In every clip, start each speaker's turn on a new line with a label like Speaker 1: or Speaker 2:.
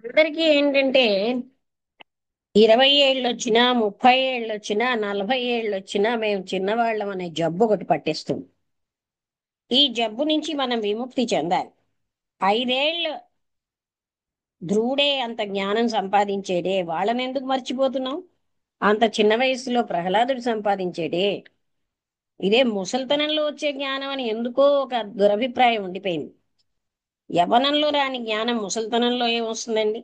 Speaker 1: అందరికీ ఏంటంటే 20 ఏళ్ళు వచ్చినా 30 ఏళ్ళు వచ్చినా 40 ఏళ్ళు వచ్చినా మేము చిన్నవాళ్ళం అనే జబ్బు ఒకటి పట్టేస్తుంది. ఈ జబ్బు నుంచి మనం విముక్తి చెందాలి. 5 ఏళ్ళు ధ్రువుడే అంత జ్ఞానం సంపాదించేడే, వాళ్ళని ఎందుకు మర్చిపోతున్నాం? అంత చిన్న వయసులో ప్రహ్లాదుడు సంపాదించేడే. ఇదే ముసల్తనంలో వచ్చే జ్ఞానం అని ఎందుకో ఒక దురభిప్రాయం ఉండిపోయింది. యవ్వనంలో రాని జ్ఞానం ముసల్తనంలో ఏమొస్తుందండి?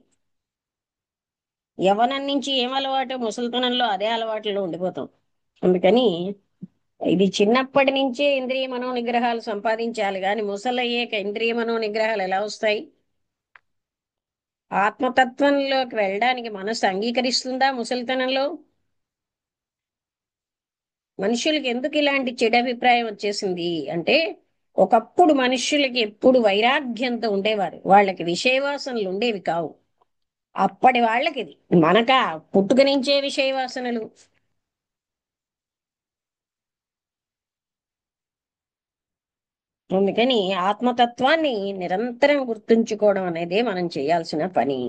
Speaker 1: యవ్వనం నుంచి ఏం అలవాటు, ముసలితనంలో అదే అలవాట్లలో ఉండిపోతాం. అందుకని ఇది చిన్నప్పటి నుంచే ఇంద్రియ మనో నిగ్రహాలు సంపాదించాలి, కానీ ముసలయ్యాక ఇంద్రియ మనో నిగ్రహాలు ఎలా వస్తాయి? ఆత్మతత్వంలోకి వెళ్ళడానికి మనసు అంగీకరిస్తుందా ముసలితనంలో? మనుషులకి ఎందుకు ఇలాంటి చెడు అభిప్రాయం వచ్చేసింది అంటే, ఒకప్పుడు మనుషులకి ఎప్పుడు వైరాగ్యంతో ఉండేవారు, వాళ్ళకి విషయవాసనలు ఉండేవి కావు. అప్పటి వాళ్ళకి ఇది, మనకా పుట్టుక నుంచే విషయవాసనలు. అందుకని ఆత్మతత్వాన్ని నిరంతరం గుర్తుంచుకోవడం అనేది మనం చేయాల్సిన పని.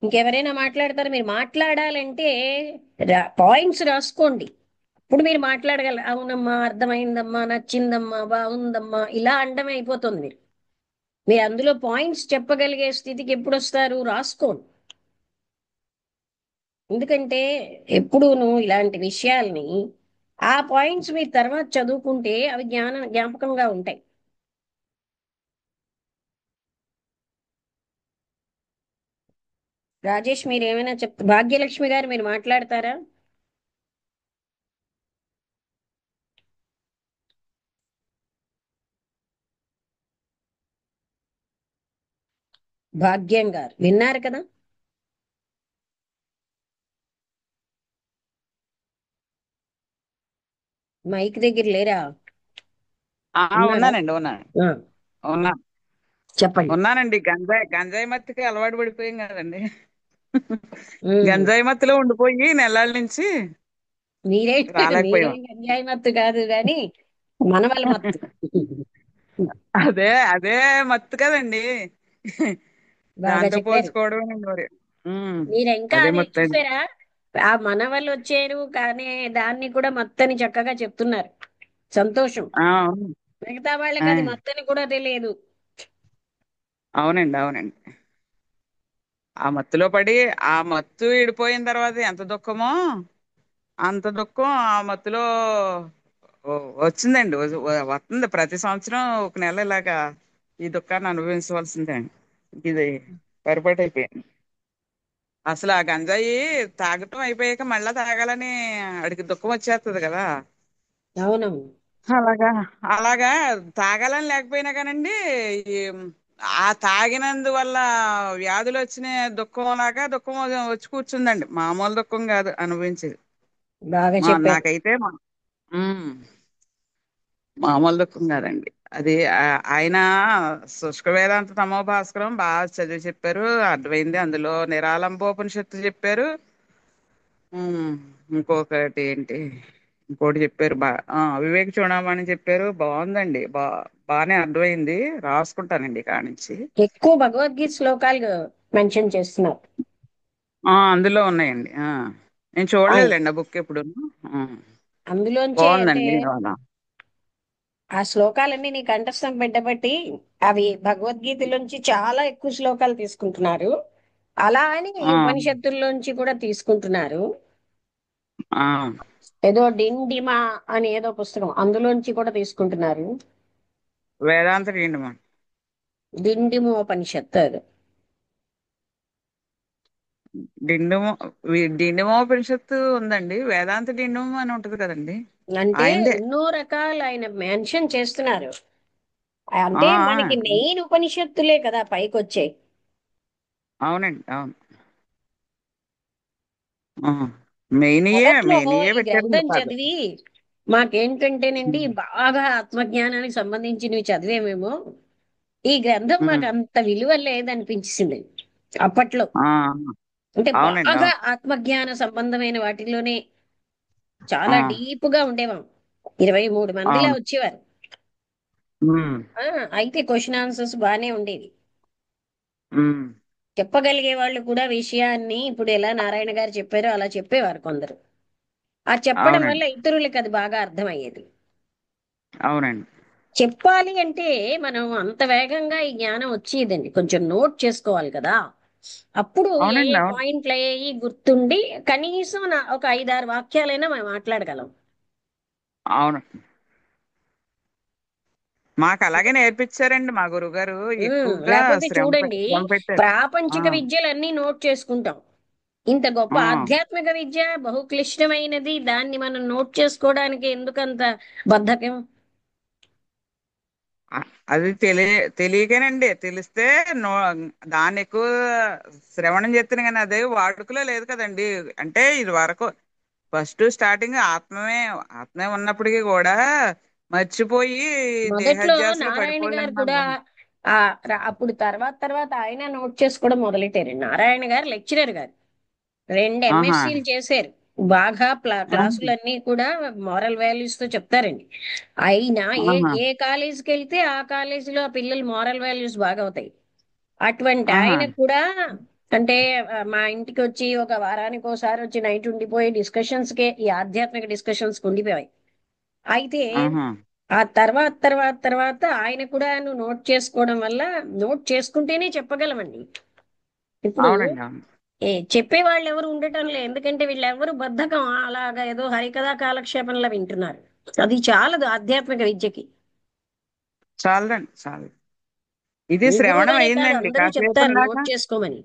Speaker 1: ఇంకెవరైనా మాట్లాడతారు? మీరు మాట్లాడాలంటే పాయింట్స్ రాసుకోండి. ఇప్పుడు మీరు మాట్లాడగలరు. అవునమ్మా, అర్థమైందమ్మా, నచ్చిందమ్మా, బాగుందమ్మా, ఇలా అండమే అయిపోతుంది. మీరు అందులో పాయింట్స్ చెప్పగలిగే స్థితికి ఎప్పుడు వస్తారు? రాసుకోండి. ఎందుకంటే ఎప్పుడూను ఇలాంటి విషయాల్ని, ఆ పాయింట్స్ మీరు తర్వాత చదువుకుంటే అవి జ్ఞాపకంగా ఉంటాయి. రాజేష్, మీరు ఏమైనా భాగ్యలక్ష్మి గారు, మీరు మాట్లాడతారా? భాగ్యం గారు విన్నారు కదా? మైక్ దగ్గర లేరా? ఉన్నారా?
Speaker 2: ఉన్నానండి. ఉన్నాను.
Speaker 1: ఆ,
Speaker 2: ఉన్నా
Speaker 1: చెప్పండి.
Speaker 2: ఉన్నానండి. గంజాయి గంజాయి మత్తుకి అలవాటు పడిపోయాం కదండి.
Speaker 1: ఉమ్,
Speaker 2: గంజాయి మత్తులో ఉండిపోయి నెలల నుంచి
Speaker 1: మీరే
Speaker 2: రాలేకపోయాం.
Speaker 1: మీరేం అన్యాయ మత్తు కాదు కానీ మనవల మత్తు.
Speaker 2: అదే అదే మత్తు కదండి.
Speaker 1: బాగా
Speaker 2: దాంతో
Speaker 1: చెప్పారు.
Speaker 2: పోల్చుకోవడం మరి. ఉమ్,
Speaker 1: మీరు ఇంకా
Speaker 2: అదే
Speaker 1: అది
Speaker 2: మత్తు అండి.
Speaker 1: చూసారా? ఆ మనవళ్ళు వచ్చారు కానీ దాన్ని కూడా మత్తని చక్కగా చెప్తున్నారు. సంతోషం.
Speaker 2: అవును.
Speaker 1: మిగతా
Speaker 2: ఆ,
Speaker 1: వాళ్ళకి అది మత్తని కూడా తెలియదు.
Speaker 2: అవునండి. అవునండి. ఆ మత్తులో పడి ఆ మత్తు విడిపోయిన తర్వాత ఎంత దుఃఖమో అంత దుఃఖం ఆ మత్తులో వచ్చిందండి. వస్తుంది ప్రతి సంవత్సరం ఒక నెల ఇలాగా ఈ దుఃఖాన్ని అనుభవించవలసిందే అండి. ఇది పొరపాటు అయిపోయింది. అసలు ఆ గంజాయి తాగటం అయిపోయాక మళ్ళా తాగాలని అడిగి దుఃఖం వచ్చేస్తుంది కదా.
Speaker 1: అవునవును.
Speaker 2: అలాగా అలాగా తాగాలని లేకపోయినా కానండి, ఈ ఆ తాగినందువల్ల వ్యాధులు వచ్చిన దుఃఖం లాగా దుఃఖం వచ్చి కూర్చుందండి. మామూలు దుఃఖం కాదు అనుభవించేది.
Speaker 1: బాగా చెప్పారు.
Speaker 2: నాకైతే ఉమ్, మామూలు దుఃఖం కాదండి. అది ఆయన శుష్క వేదాంత తమో భాస్కరం బాగా చదివి చెప్పారు, అర్థమైంది. అందులో నిరాలంబోపనిషత్తు చెప్పారు. ఉమ్, ఇంకొకటి ఏంటి, ఇంకోటి చెప్పారు. వివేక చూడమని చెప్పారు. బాగుందండి. బాగానే అర్థమైంది. రాసుకుంటానండి కానించి.
Speaker 1: ఎక్కువ భగవద్గీత శ్లోకాలు మెన్షన్ చేస్తున్నారు.
Speaker 2: అందులో ఉన్నాయండి. నేను
Speaker 1: అవును.
Speaker 2: చూడలేదులేండి ఆ బుక్ ఎప్పుడు.
Speaker 1: అందులోంచే అంటే
Speaker 2: బాగుందండి అలా.
Speaker 1: ఆ శ్లోకాలన్నీ నీ కంఠస్థం పెట్టబట్టి అవి భగవద్గీతలోంచి చాలా ఎక్కువ శ్లోకాలు తీసుకుంటున్నారు. అలా అని
Speaker 2: ఆ
Speaker 1: ఉపనిషత్తుల్లోంచి కూడా తీసుకుంటున్నారు.
Speaker 2: ఆ
Speaker 1: ఏదో డిండిమా అని ఏదో పుస్తకం అందులోంచి కూడా తీసుకుంటున్నారు.
Speaker 2: వేదాంత ఏంటి
Speaker 1: డిండిమోపనిషత్తు అది.
Speaker 2: డిండుమ డిండుమోపనిషత్తు ఉందండి. వేదాంత డిండుమం అని ఉంటది కదండి.
Speaker 1: అంటే
Speaker 2: ఆయనదే.
Speaker 1: ఎన్నో రకాలు ఆయన మెన్షన్ చేస్తున్నారు.
Speaker 2: ఆ
Speaker 1: అంటే
Speaker 2: ఆ,
Speaker 1: మనకి మెయిన్ ఉపనిషత్తులే కదా పైకొచ్చాయి.
Speaker 2: అవునండి. అవును. ఆ, మెయినియే
Speaker 1: మొదట్లో
Speaker 2: మెయినియే
Speaker 1: ఈ
Speaker 2: పెట్టారండి
Speaker 1: గ్రంథం
Speaker 2: పద.
Speaker 1: చదివి మాకేంటంటేనండి బాగా ఆత్మజ్ఞానానికి సంబంధించినవి చదివేమేమో, ఈ గ్రంథం మాకు
Speaker 2: ఉమ్,
Speaker 1: అంత విలువ లేదనిపించింది అప్పట్లో.
Speaker 2: ఆ,
Speaker 1: అంటే
Speaker 2: అవునండి.
Speaker 1: బాగా
Speaker 2: అవును.
Speaker 1: ఆత్మజ్ఞాన సంబంధమైన వాటిలోనే
Speaker 2: ఆ,
Speaker 1: చాలా డీప్ గా ఉండేవాం. 23 మందిలా
Speaker 2: అవును.
Speaker 1: వచ్చేవారు.
Speaker 2: ఉమ్,
Speaker 1: ఆ, అయితే క్వశ్చన్ ఆన్సర్స్ బాగానే ఉండేవి.
Speaker 2: ఉమ్,
Speaker 1: చెప్పగలిగే వాళ్ళు కూడా విషయాన్ని ఇప్పుడు ఎలా నారాయణ గారు చెప్పారో అలా చెప్పేవారు కొందరు. ఆ చెప్పడం వల్ల
Speaker 2: అవునండి.
Speaker 1: ఇతరులకు అది బాగా అర్థమయ్యేది.
Speaker 2: అవునండి.
Speaker 1: చెప్పాలి అంటే మనం అంత వేగంగా ఈ జ్ఞానం వచ్చేదండి, కొంచెం నోట్ చేసుకోవాలి కదా. అప్పుడు ఏ
Speaker 2: అవునండి.
Speaker 1: ఏ
Speaker 2: అవును.
Speaker 1: పాయింట్లు అయ్యాయి గుర్తుండి కనీసం ఒక 5, 6 వాక్యాలైనా మనం మాట్లాడగలం.
Speaker 2: అవును. మాకు అలాగే నేర్పించారండి మా గురుగారు. ఎక్కువగా
Speaker 1: లేకపోతే చూడండి,
Speaker 2: శ్రమ పెట్టారు. ఆ!
Speaker 1: ప్రాపంచిక విద్యలన్నీ నోట్ చేసుకుంటాం. ఇంత గొప్ప
Speaker 2: ఆ!
Speaker 1: ఆధ్యాత్మిక విద్య బహు క్లిష్టమైనది, దాన్ని మనం నోట్ చేసుకోవడానికి ఎందుకంత బద్ధకం?
Speaker 2: అ అది తెలియకేనండి. తెలిస్తే నో దాన్ని ఎక్కువ శ్రవణం చేత్తేనే గాని అదే వాడుకలో లేదు కదండీ. అంటే ఇది వరకు ఫస్ట్ స్టార్టింగ్ ఆత్మే ఉన్నప్పటికీ కూడా మర్చిపోయి
Speaker 1: మొదట్లో
Speaker 2: దేహధ్యాసలో
Speaker 1: నారాయణ గారు
Speaker 2: పడిపోలేని
Speaker 1: కూడా అప్పుడు తర్వాత తర్వాత ఆయన నోట్ చేసుకోవడం మొదలెట్టారు. నారాయణ గారు లెక్చరర్ గారు, 2
Speaker 2: ఆహా!
Speaker 1: ఎంఎస్సీలు చేశారు. బాగా
Speaker 2: ఆహా!
Speaker 1: క్లాసులన్నీ కూడా మారల్ వాల్యూస్ తో చెప్తారండి. అయినా ఏ
Speaker 2: ఆహా!
Speaker 1: ఏ కాలేజీకి వెళ్తే ఆ కాలేజీలో ఆ పిల్లలు మారల్ వాల్యూస్ బాగా అవుతాయి. అటువంటి
Speaker 2: ఆహా!
Speaker 1: ఆయన కూడా అంటే మా ఇంటికి వచ్చి ఒక వారానికి ఒకసారి వచ్చి నైట్ ఉండిపోయి డిస్కషన్స్ కే, ఈ ఆధ్యాత్మిక డిస్కషన్స్ ఉండిపోయాయి. అయితే
Speaker 2: ఆహా!
Speaker 1: ఆ తర్వాత ఆయన కూడా నోట్ చేసుకోవడం వల్ల, నోట్ చేసుకుంటేనే చెప్పగలమండి. ఇప్పుడు
Speaker 2: అవునండి. అవును.
Speaker 1: చెప్పే వాళ్ళు ఎవరు ఉండటం లేదు, ఎందుకంటే వీళ్ళెవరు బద్ధకం అలాగా ఏదో హరికథా కాలక్షేపంలా వింటున్నారు. అది చాలదు ఆధ్యాత్మిక విద్యకి.
Speaker 2: చాలదండి. చాలు. ఇది
Speaker 1: మీ గురువు
Speaker 2: శ్రవణం
Speaker 1: గారే కాదు,
Speaker 2: అయిందండి
Speaker 1: అందరూ చెప్తారు
Speaker 2: కాసేపటిదాకా.
Speaker 1: నోట్ చేసుకోమని.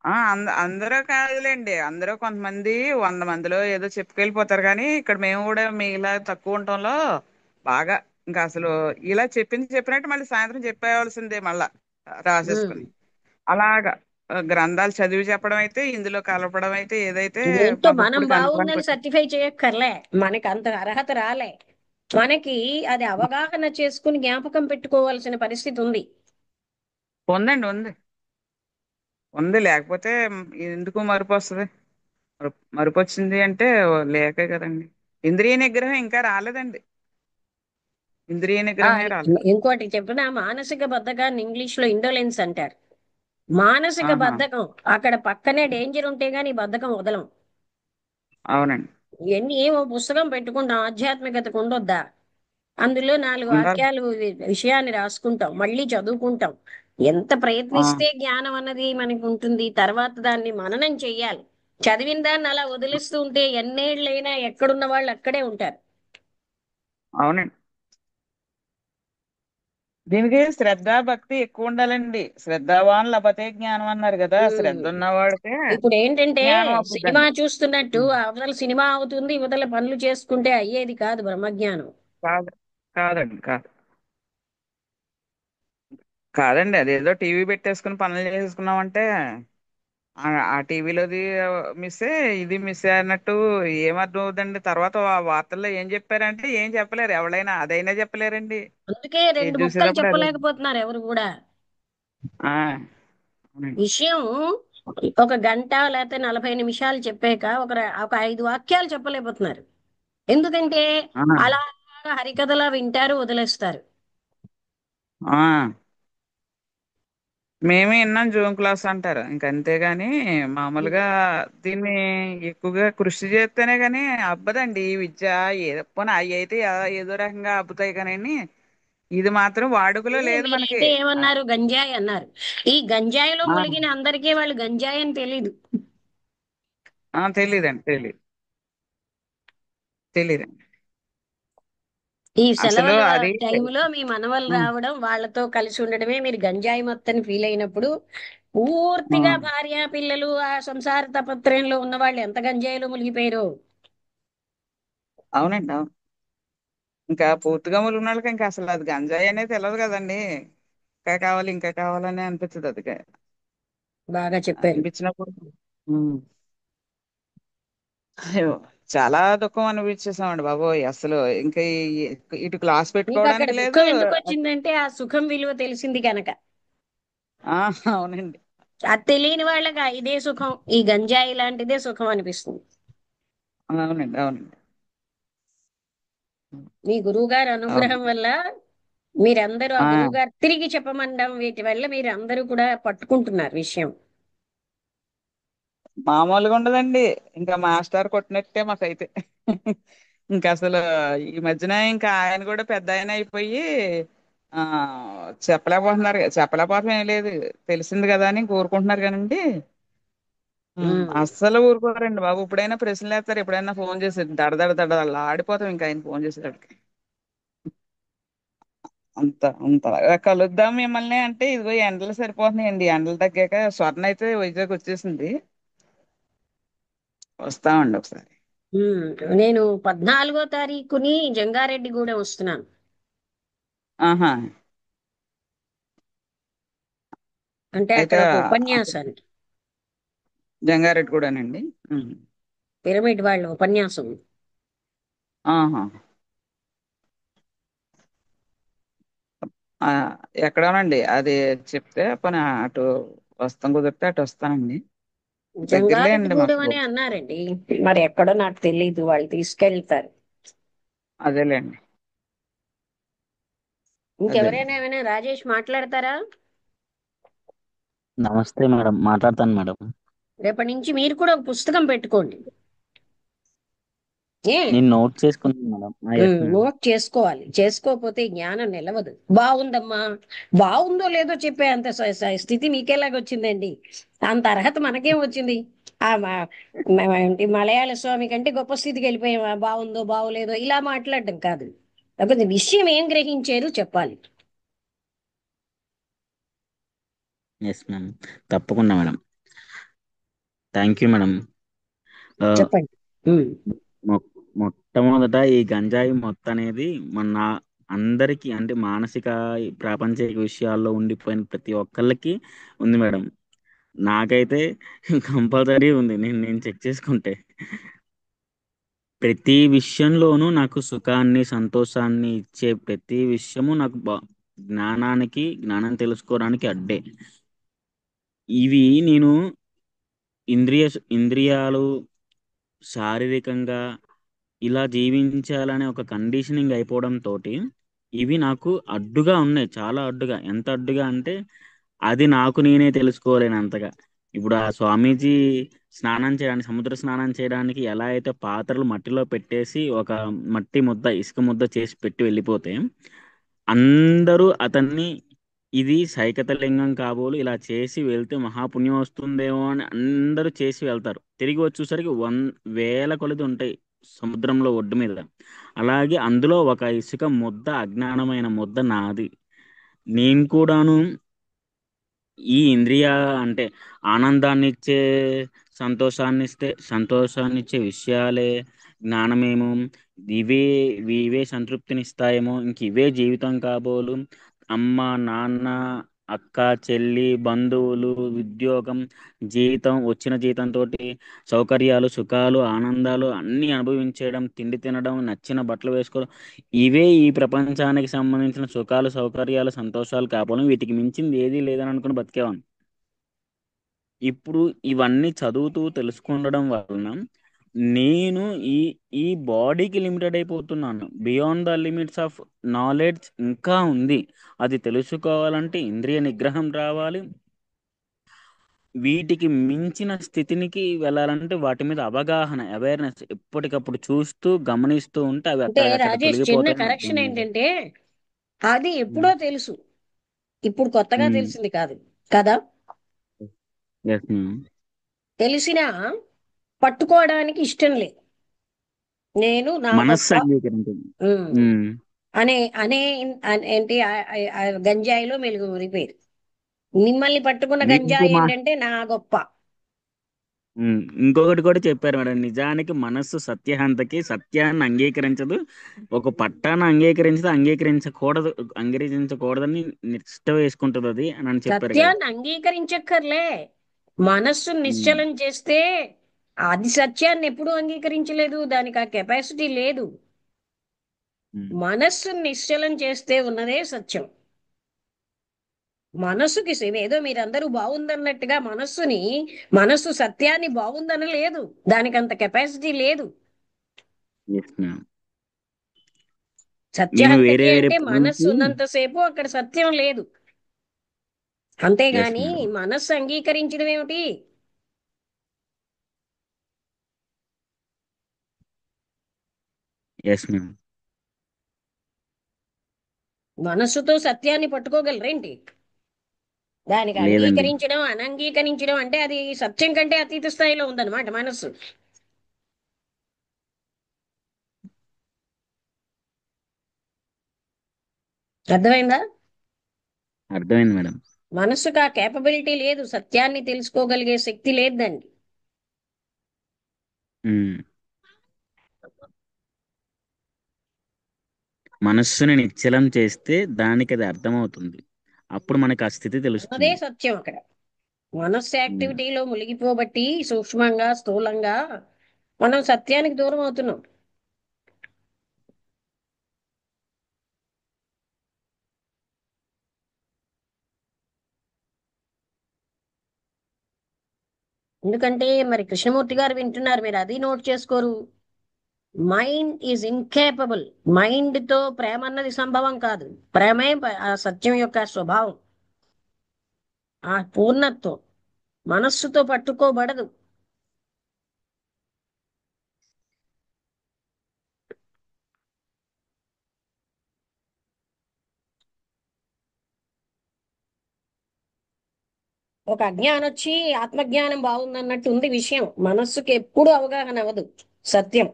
Speaker 2: ఆ అందరూ కాదులేండి. అందరూ కొంతమంది 100 మందిలో ఏదో చెప్పుకెళ్ళిపోతారు కానీ ఇక్కడ మేము కూడా మీలా తక్కువ ఉండటంలో బాగా ఇంకా అసలు ఇలా చెప్పినట్టు మళ్ళీ సాయంత్రం చెప్పేవాల్సిందే మళ్ళా
Speaker 1: ఉమ్.
Speaker 2: రాసేసుకుని అలాగా గ్రంథాలు చదివి చెప్పడం అయితే ఇందులో కలపడం అయితే ఏదైతే
Speaker 1: ఏంటో
Speaker 2: మాకు
Speaker 1: మనం
Speaker 2: ఇప్పుడు కనుక్కొని
Speaker 1: బాగుందని సర్టిఫై చేయక్కర్లే, మనకి అంత అర్హత రాలే. మనకి అది అవగాహన చేసుకుని జ్ఞాపకం పెట్టుకోవాల్సిన పరిస్థితి ఉంది.
Speaker 2: ఉందండి. ఉంది. ఉంది లేకపోతే ఎందుకు మరుపు వస్తుంది. మరుపు వచ్చింది అంటే లేకే కదండి. ఇంద్రియ నిగ్రహం ఇంకా రాలేదండి. ఇంద్రియ
Speaker 1: ఆ
Speaker 2: నిగ్రహమే రాలేదు.
Speaker 1: ఇంకోటి చెప్పిన, మానసిక బద్ధకాన్ని ఇంగ్లీష్ లో ఇండోలెన్స్ అంటారు. మానసిక
Speaker 2: ఆహా!
Speaker 1: బద్ధకం, అక్కడ పక్కనే డేంజర్ ఉంటే గానీ ఈ బద్ధకం వదలం.
Speaker 2: అవునండి.
Speaker 1: ఏమో పుస్తకం పెట్టుకుంటాం, ఆధ్యాత్మికతకు ఉండొద్దా? అందులో 4
Speaker 2: ఉండాలి.
Speaker 1: వాక్యాలు విషయాన్ని రాసుకుంటాం, మళ్ళీ చదువుకుంటాం. ఎంత
Speaker 2: ఆ!
Speaker 1: ప్రయత్నిస్తే జ్ఞానం అన్నది మనకి ఉంటుంది. తర్వాత దాన్ని మననం చెయ్యాలి. చదివిన దాన్ని అలా వదిలేస్తూ ఉంటే ఎన్నేళ్ళైనా ఎక్కడున్న వాళ్ళు అక్కడే ఉంటారు.
Speaker 2: అవునండి. దీనికి శ్రద్ధ భక్తి ఎక్కువ ఉండాలండి. శ్రద్ధావాన్ లభతే జ్ఞానం అన్నారు కదా.
Speaker 1: ఉమ్.
Speaker 2: శ్రద్ధ ఉన్నవాడికే
Speaker 1: ఇప్పుడు ఏంటంటే
Speaker 2: జ్ఞానం
Speaker 1: సినిమా
Speaker 2: అబ్బుద్దండి.
Speaker 1: చూస్తున్నట్టు
Speaker 2: ఉం.
Speaker 1: అవతల సినిమా అవుతుంది, ఇవతల పనులు చేసుకుంటే అయ్యేది కాదు బ్రహ్మజ్ఞానం.
Speaker 2: కాదు. కాదండి. కాదు. కాదండి. అదేదో టీవీ పెట్టేసుకుని పనులు చేసుకున్నామంటే ఆ టీవీలోది మిస్సే ఇది మిస్సే అన్నట్టు ఏమర్థం అవుతుందండి. తర్వాత ఆ వార్తల్లో ఏం చెప్పారంటే ఏం చెప్పలేరు. ఎవరైనా అదైనా చెప్పలేరండి.
Speaker 1: అందుకే
Speaker 2: ఏది
Speaker 1: 2 ముక్కలు
Speaker 2: చూసేటప్పుడు అదే.
Speaker 1: చెప్పలేకపోతున్నారు ఎవరు కూడా.
Speaker 2: ఆ! అవునండి.
Speaker 1: విషయం ఒక గంట లేకపోతే 40 నిమిషాలు చెప్పాక ఒక 5 వాక్యాలు చెప్పలేకపోతున్నారు. ఎందుకంటే
Speaker 2: ఆ!
Speaker 1: అలా హరికథలా వింటారు, వదిలేస్తారు.
Speaker 2: ఆ! మేమే విన్నాం జూమ్ క్లాస్ అంటారు. ఇంక అంతేగాని మామూలుగా దీన్ని ఎక్కువగా కృషి చేస్తేనే గాని అబ్బదండి ఈ విద్య. ఏదో పోనీ అవి అయితే ఏదో రకంగా అబ్బుతాయి కానీ ఇది మాత్రం వాడుకలో లేదు మనకి.
Speaker 1: మీరైతే
Speaker 2: ఆ!
Speaker 1: ఏమన్నారు, గంజాయి అన్నారు. ఈ గంజాయిలో
Speaker 2: ఆ!
Speaker 1: మునిగిన అందరికీ వాళ్ళు గంజాయి అని తెలీదు.
Speaker 2: తెలీదండి. తెలీదు. తెలీదండి.
Speaker 1: ఈ
Speaker 2: అసలు
Speaker 1: సెలవుల
Speaker 2: అది
Speaker 1: టైంలో మీ మనవలు
Speaker 2: ఆ!
Speaker 1: రావడం, వాళ్ళతో కలిసి ఉండడమే మీరు గంజాయి మొత్తని ఫీల్ అయినప్పుడు,
Speaker 2: ఆ!
Speaker 1: పూర్తిగా భార్య పిల్లలు ఆ సంసార తపత్రయంలో ఉన్న వాళ్ళు ఎంత గంజాయిలో మునిగిపోయారు.
Speaker 2: అవునండి. అవును. ఇంకా పూర్తిగా ములిగినోళ్ళకి ఇంకా అసలు అది గంజాయి అనేది తెలియదు కదండి. ఇంకా కావాలి ఇంకా కావాలని అనిపించదు అది.
Speaker 1: బాగా చెప్పారు.
Speaker 2: అనిపించినప్పుడు ఉమ్, అయ్యో చాలా దుఃఖం అనిపించేసామండి బాబోయ్. అసలు ఇంకా ఇటు క్లాస్
Speaker 1: మీకు అక్కడ
Speaker 2: పెట్టుకోవడానికి లేదు.
Speaker 1: దుఃఖం ఎందుకు వచ్చిందంటే ఆ సుఖం విలువ తెలిసింది కనుక.
Speaker 2: ఆ అవునండి.
Speaker 1: అది తెలియని వాళ్ళకి ఇదే సుఖం, ఈ గంజాయి లాంటిదే సుఖం అనిపిస్తుంది.
Speaker 2: అవునండి. అవునండి.
Speaker 1: మీ గురువు గారి
Speaker 2: అవును.
Speaker 1: అనుగ్రహం వల్ల మీరందరూ ఆ
Speaker 2: ఆ
Speaker 1: గురువు గారు తిరిగి చెప్పమండం వీటి వల్ల మీరు అందరూ కూడా పట్టుకుంటున్నారు విషయం.
Speaker 2: మామూలుగా ఉండదండి. ఇంకా మాస్టర్ కొట్టినట్టే మాకైతే. ఇంకా అసలు ఈ మధ్యన ఇంకా ఆయన కూడా పెద్ద ఆయన అయిపోయి ఆ చెప్పలేకపోతున్నారు. చెప్పలేకపోవడం ఏం లేదు, తెలిసింది కదా అని కోరుకుంటున్నారు కానండి.
Speaker 1: ఉమ్.
Speaker 2: అస్సలు ఊరుకోరండి బాబు. ఇప్పుడైనా ప్రశ్నలు వేస్తారు, ఎప్పుడైనా ఫోన్ చేసి దడ దడ దడ అలా ఆడిపోతాం ఇంకా ఆయన ఫోన్ చేసేటప్పటికి. అంత కలుద్దాం మిమ్మల్ని అంటే ఇదిగో ఎండలు సరిపోతున్నాయండి. ఎండలు తగ్గాక స్వర్ణ అయితే వైజాగ్ వచ్చేసింది. వస్తామండి ఒకసారి.
Speaker 1: ఉమ్. నేను 14వ తారీఖుని జంగారెడ్డిగూడెం వస్తున్నాను.
Speaker 2: ఆహా.
Speaker 1: అంటే
Speaker 2: అయితే
Speaker 1: అక్కడ ఒక ఉపన్యాసానికి.
Speaker 2: జంగారెడ్డి కూడానండి. ఉమ్.
Speaker 1: పిరమిడ్ వాళ్ళ ఉపన్యాసం.
Speaker 2: ఆహా. ఆ, ఎక్కడోనండి అది చెప్తే పని అటు వస్తాం, కుదిరితే అటు వస్తానండి. దగ్గరలే అండి
Speaker 1: జంగారెడ్డిగూడెం
Speaker 2: మాకు.
Speaker 1: అని అన్నారండి. మరి ఎక్కడో నాకు తెలియదు, వాళ్ళు తీసుకెళ్తారు.
Speaker 2: అదేలేండి.
Speaker 1: ఇంకెవరైనా
Speaker 2: అదేలేండి.
Speaker 1: ఏమైనా రాజేష్ మాట్లాడతారా?
Speaker 3: నమస్తే మేడం, మాట్లాడతాను మేడం.
Speaker 1: రేపటి నుంచి మీరు కూడా ఒక పుస్తకం పెట్టుకోండి. ఏ
Speaker 3: నేను నోట్ చేసుకున్నాను మేడం. Yes madam.
Speaker 1: నోట్ చేసుకోవాలి. చేసుకోకపోతే జ్ఞానం నిలవదు. బాగుందమ్మా, బాగుందో లేదో చెప్పే అంత స్థితి మీకెలాగొచ్చిందండి? అంత అర్హత మనకేం వచ్చింది? ఆ ఏంటి మలయాళ స్వామి కంటే గొప్ప స్థితికి వెళ్ళిపోయామా? బాగుందో బాగోలేదో ఇలా మాట్లాడడం కాదు. లేకపోతే విషయం ఏం గ్రహించారు చెప్పాలి.
Speaker 3: ఎస్ మేడం, తప్పకుండా మేడం. Thank you madam. ఆ,
Speaker 1: చెప్పండి. ఉమ్.
Speaker 3: మొ- మొట్టమొదట ఈ గంజాయి మొత్తం అనేది మన అందరికీ అంటే మానసిక ప్రాపంచిక విషయాల్లో ఉండిపోయిన ప్రతి ఒక్కళ్ళకి ఉంది మేడం. నాకైతే కంపల్సరీ ఉంది. నేను చెక్ చేసుకుంటే ప్రతి విషయంలోనూ నాకు సుఖాన్ని సంతోషాన్ని ఇచ్చే ప్రతి విషయము నాకు జ్ఞానం తెలుసుకోవడానికి అడ్డే. ఇవి నేను ఇంద్రియాలు శారీరకంగా ఇలా జీవించాలనే ఒక కండిషనింగ్ అయిపోవడం తోటి ఇవి నాకు అడ్డుగా ఉన్నాయి, చాలా అడ్డుగా. ఎంత అడ్డుగా అంటే అది నాకు నేనే తెలుసుకోలేను అంతగా. ఇప్పుడు ఆ స్వామీజీ స్నానం చేయడానికి, సముద్ర స్నానం చేయడానికి ఎలా అయితే పాత్రలు మట్టిలో పెట్టేసి ఒక మట్టి ముద్ద ఇసుక ముద్ద చేసి పెట్టి వెళ్ళిపోతే అందరూ అతన్ని ఇది సైకత లింగం కాబోలు ఇలా చేసి వెళ్తే మహాపుణ్యం వస్తుందేమో అని అందరూ చేసి వెళ్తారు. తిరిగి వచ్చేసరికి వేల కొలది ఉంటాయి సముద్రంలో ఒడ్డు మీద. అలాగే అందులో ఒక ఇసుక ముద్ద, అజ్ఞానమైన ముద్ద నాది. నేను కూడాను ఈ ఇంద్రియ అంటే ఆనందాన్ని ఇచ్చే, సంతోషాన్ని ఇచ్చే విషయాలే జ్ఞానమేమో, ఇవే ఇవే సంతృప్తినిస్తాయేమో, ఇంక ఇవే జీవితం కాబోలు. అమ్మ, నాన్న, అక్క, చెల్లి, బంధువులు, ఉద్యోగం, జీతం, వచ్చిన జీతంతో సౌకర్యాలు, సుఖాలు, ఆనందాలు అన్నీ అనుభవించడం, తిండి తినడం, నచ్చిన బట్టలు వేసుకోవడం, ఇవే ఈ ప్రపంచానికి సంబంధించిన సుఖాలు, సౌకర్యాలు, సంతోషాలు కాపోవడం. వీటికి మించింది ఏదీ లేదని అనుకుని బతికేవాడిని. ఇప్పుడు ఇవన్నీ చదువుతూ తెలుసుకుండడం వలన నేను ఈ ఈ బాడీకి లిమిటెడ్ అయిపోతున్నాను. Beyond the limits of knowledge ఇంకా ఉంది. అది తెలుసుకోవాలంటే ఇంద్రియ నిగ్రహం రావాలి. వీటికి మించిన స్థితినికి వెళ్ళాలంటే వాటి మీద అవగాహన, అవేర్నెస్ ఎప్పటికప్పుడు చూస్తూ గమనిస్తూ ఉంటే అవి
Speaker 1: అంటే
Speaker 3: అక్కడికక్కడ
Speaker 1: రాజేష్, చిన్న
Speaker 3: తొలగిపోతాయని
Speaker 1: కరెక్షన్
Speaker 3: అర్థమైంది.
Speaker 1: ఏంటంటే అది ఎప్పుడో
Speaker 3: ఉమ్,
Speaker 1: తెలుసు, ఇప్పుడు కొత్తగా
Speaker 3: ఉమ్,
Speaker 1: తెలిసింది కాదు కదా.
Speaker 3: Yes ma'am.
Speaker 1: తెలిసినా పట్టుకోవడానికి ఇష్టం లేదు. నేను నా
Speaker 3: మనస్సు
Speaker 1: గొప్ప
Speaker 3: అంగీకరించింది.
Speaker 1: ఉమ్,
Speaker 3: ఉమ్,
Speaker 1: అనే అనే ఏంటి గంజాయిలో మెలుగు రిపేరు. మిమ్మల్ని పట్టుకున్న
Speaker 3: మీరు ఇంకో
Speaker 1: గంజాయి ఏంటంటే నా గొప్ప.
Speaker 3: ఇంకొకటి కూడా చెప్పారు మేడం. నిజానికి మనస్సు సత్యహంతకి, సత్యాన్ని అంగీకరించదు. ఒక పట్టాన్ని అంగీకరించకూడదని నిష్ట వేసుకుంటుంది అది అని చెప్పారు కదా.
Speaker 1: సత్యాన్ని అంగీకరించక్కర్లే, మనస్సును
Speaker 3: ఉమ్,
Speaker 1: నిశ్చలం చేస్తే అది సత్యాన్ని ఎప్పుడూ అంగీకరించలేదు, దానికి ఆ కెపాసిటీ లేదు.
Speaker 3: ఉమ్,
Speaker 1: మనస్సును నిశ్చలం చేస్తే ఉన్నదే సత్యం. మనస్సుకి ఏదో మీరందరూ బాగుందన్నట్టుగా మనస్సు సత్యాన్ని బాగుందని లేదు, దానికి అంత కెపాసిటీ లేదు.
Speaker 3: Yes ma'am. మేము వేరే
Speaker 1: సత్యహంతకి
Speaker 3: వేరే
Speaker 1: అంటే మనస్సు
Speaker 3: పాయింట్స్.
Speaker 1: ఉన్నంతసేపు అక్కడ సత్యం లేదు.
Speaker 3: ఎస్
Speaker 1: అంతేగాని
Speaker 3: మేడం.
Speaker 1: మనస్సు అంగీకరించడం ఏమిటి?
Speaker 3: Yes madam.
Speaker 1: మనస్సుతో సత్యాన్ని పట్టుకోగలరేంటి? దానికి
Speaker 3: లేదండి.
Speaker 1: అంగీకరించడం అనంగీకరించడం అంటే అది సత్యం కంటే అతీత స్థాయిలో ఉందన్నమాట మనస్సు. అర్థమైందా?
Speaker 3: అర్థమైంది మేడం.
Speaker 1: మనస్సుకు ఆ కేపబిలిటీ లేదు, సత్యాన్ని తెలుసుకోగలిగే శక్తి లేదు దానికి.
Speaker 3: ఉమ్. మనస్సుని నిశ్చలం చేస్తే దానికి అది అర్థమవుతుంది. అప్పుడు మనకు ఆ స్థితి
Speaker 1: అన్నదే
Speaker 3: తెలుస్తుంది.
Speaker 1: సత్యం అక్కడ. మనస్సు
Speaker 3: ఉమ్.
Speaker 1: యాక్టివిటీలో మునిగిపోబట్టి సూక్ష్మంగా స్థూలంగా మనం సత్యానికి దూరం అవుతున్నాం. ఎందుకంటే మరి కృష్ణమూర్తి గారు వింటున్నారు, మీరు అది నోట్ చేసుకోరు. Mind is incapable. మైండ్ తో ప్రేమ అన్నది సంభవం కాదు. ప్రేమే ఆ సత్యం యొక్క స్వభావం, ఆ పూర్ణత్వం. మనస్సుతో పట్టుకోబడదు. ఒక అజ్ఞానం వచ్చి ఆత్మజ్ఞానం బాగుందన్నట్టు ఉంది విషయం. మనస్సుకి ఎప్పుడు అవగాహన అవ్వదు సత్యం.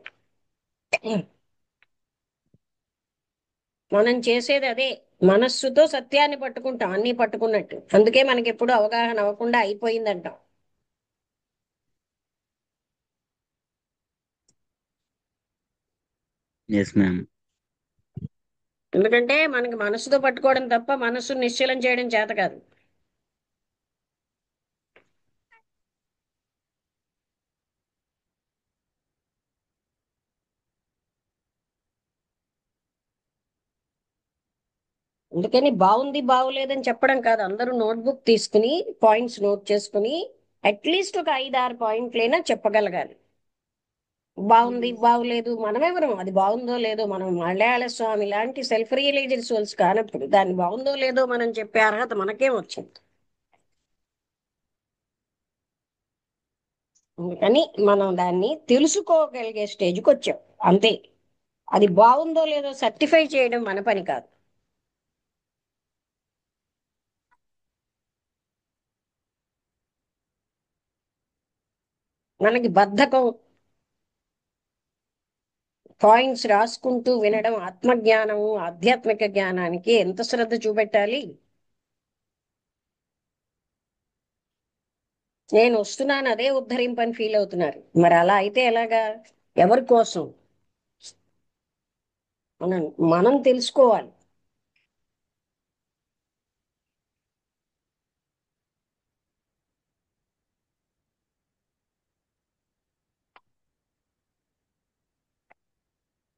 Speaker 1: మనం చేసేది అదే. మనస్సుతో సత్యాన్ని పట్టుకుంటాం అన్ని పట్టుకున్నట్టు. అందుకే మనకి ఎప్పుడు అవగాహన అవ్వకుండా అయిపోయిందంటాం.
Speaker 3: Yes ma'am.
Speaker 1: ఎందుకంటే మనకి మనస్సుతో పట్టుకోవడం తప్ప మనస్సును నిశ్చలం చేయడం చేత కాదు. అందుకని బాగుంది బాగులేదని చెప్పడం కాదు. అందరూ నోట్బుక్ తీసుకుని పాయింట్స్ నోట్ చేసుకుని అట్లీస్ట్ ఒక 5-6 పాయింట్లైనా చెప్పగలగాలి. బాగుంది బాగులేదు మనమెవరం, అది బాగుందో లేదో. మనం మలయాళ స్వామి లాంటి సెల్ఫ్ రియలైజ్డ్ సోల్స్ కానప్పుడు దాన్ని బాగుందో లేదో మనం చెప్పే అర్హత మనకేం వచ్చింది? అందుకని మనం దాన్ని తెలుసుకోగలిగే స్టేజ్కి వచ్చాం అంతే. అది బాగుందో లేదో సర్టిఫై చేయడం మన పని కాదు. మనకి బద్ధకం. పాయింట్స్ రాసుకుంటూ వినడం ఆత్మజ్ఞానము ఆధ్యాత్మిక జ్ఞానానికి ఎంత శ్రద్ధ చూపెట్టాలి. నేను వస్తున్నాను అదే ఉద్ధరింపని ఫీల్ అవుతున్నారు. మరి అలా అయితే ఎలాగా? ఎవరి కోసం? మనం మనం తెలుసుకోవాలి.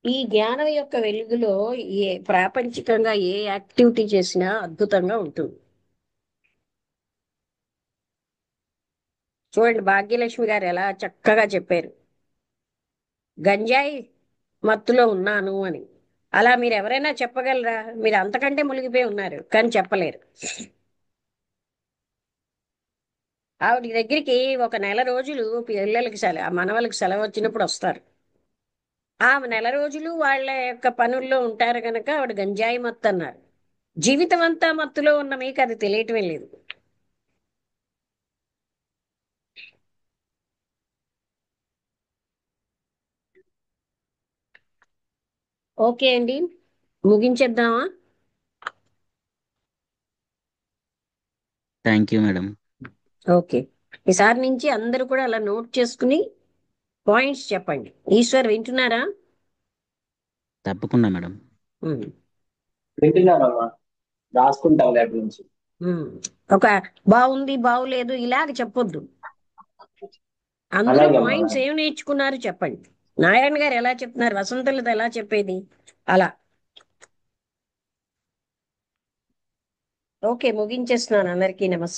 Speaker 1: ఈ జ్ఞానం యొక్క వెలుగులో ఏ ప్రాపంచికంగా ఏ యాక్టివిటీ చేసినా అద్భుతంగా ఉంటుంది. చూడండి భాగ్యలక్ష్మి గారు ఎలా చక్కగా చెప్పారు, గంజాయి మత్తులో ఉన్నాను అని. అలా మీరు ఎవరైనా చెప్పగలరా? మీరు అంతకంటే మునిగిపోయి ఉన్నారు కానీ చెప్పలేరు. ఆవిడ దగ్గరికి ఒక నెల రోజులు పిల్లలకి సెలవు, మనవలకి సెలవు వచ్చినప్పుడు వస్తారు. ఆ నెల రోజులు వాళ్ళ యొక్క పనుల్లో ఉంటారు గనక ఆవిడ గంజాయి మత్తు అన్నారు. జీవితం అంతా మత్తులో ఉన్న మీకు అది తెలియటమే లేదు. ఓకే అండి, ముగించేద్దామా?
Speaker 3: Thank you madam.
Speaker 1: ఓకే. ఈసారి నుంచి అందరూ కూడా అలా నోట్ చేసుకుని పాయింట్స్ చెప్పండి. ఈశ్వర్ వింటున్నారా?
Speaker 3: తప్పకుండా మేడం.
Speaker 1: ఉమ్,
Speaker 4: వింటున్నానమ్మా, రాసుకుంటాం రేపు నుంచి.
Speaker 1: ఉమ్. ఒక బాగుంది బాగులేదు ఇలాగ చెప్పొద్దు. అందులో
Speaker 4: అలాగే అమ్మా,
Speaker 1: పాయింట్స్
Speaker 4: అలాగే.
Speaker 1: ఏం నేర్చుకున్నారు చెప్పండి. నారాయణ గారు ఎలా చెప్తున్నారు, వసంతలత ఎలా చెప్పేది, అలా. ఓకే, ముగించేస్తున్నాను. అందరికీ నమస్కారం.